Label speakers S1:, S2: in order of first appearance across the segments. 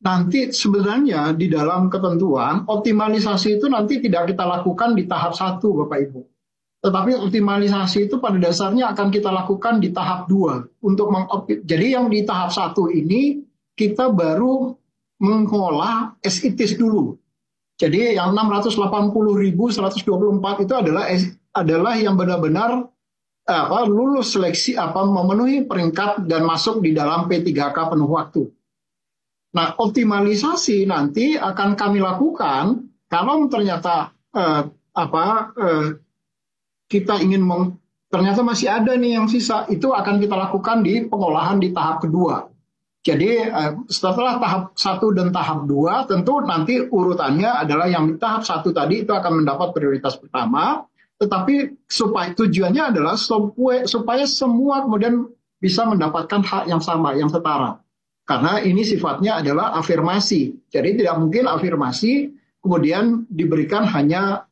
S1: Nanti sebenarnya di dalam ketentuan optimalisasi itu nanti tidak kita lakukan di tahap satu, Bapak Ibu. Tetapi optimalisasi itu pada dasarnya akan kita lakukan di tahap dua. Jadi yang di tahap satu ini kita baru mengolah as it is dulu. Jadi yang 680.124 itu adalah yang benar-benar lulus seleksi memenuhi peringkat dan masuk di dalam P3K penuh waktu. Nah, optimalisasi nanti akan kami lakukan kalau ternyata kita ingin ternyata masih ada nih yang sisa, itu akan kita lakukan di pengolahan di tahap kedua. Jadi setelah tahap 1 dan tahap 2 tentu nanti urutannya adalah yang di tahap 1 tadi itu akan mendapat prioritas pertama, tetapi tujuannya adalah supaya semua kemudian bisa mendapatkan hak yang sama, yang setara. Karena ini sifatnya adalah afirmasi. Jadi tidak mungkin afirmasi kemudian diberikan hanya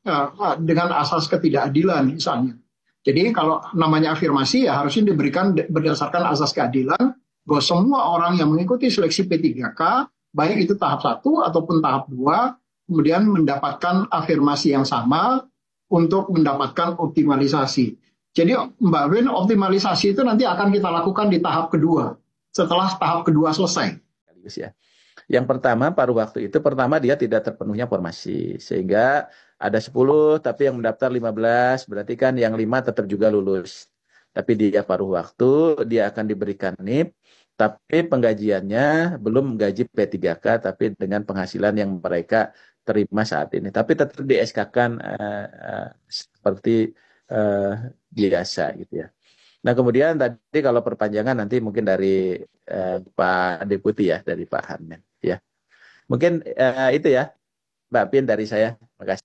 S1: dengan asas ketidakadilan misalnya. Jadi kalau namanya afirmasi ya harusnya diberikan berdasarkan asas keadilan bahwa semua orang yang mengikuti seleksi P3K, baik itu tahap 1 ataupun tahap 2, kemudian mendapatkan afirmasi yang sama untuk mendapatkan optimalisasi. Jadi Mbak Win, optimalisasi itu nanti akan kita lakukan di tahap kedua, setelah tahap kedua selesai.
S2: Yang pertama, paruh waktu itu pertama dia tidak terpenuhnya formasi. Sehingga ada 10, tapi yang mendaftar 15, berarti kan yang 5 tetap juga lulus. Tapi dia paruh waktu, dia akan diberikan NIP, tapi penggajiannya belum gaji P3K, tapi dengan penghasilan yang mereka terima saat ini. Tapi tetap di SK-kan seperti biasa gitu ya. Nah kemudian tadi kalau perpanjangan nanti mungkin dari Pak Deputi ya, dari Pak Hanen ya. Mungkin itu ya Mbak Pin dari saya. Terima kasih.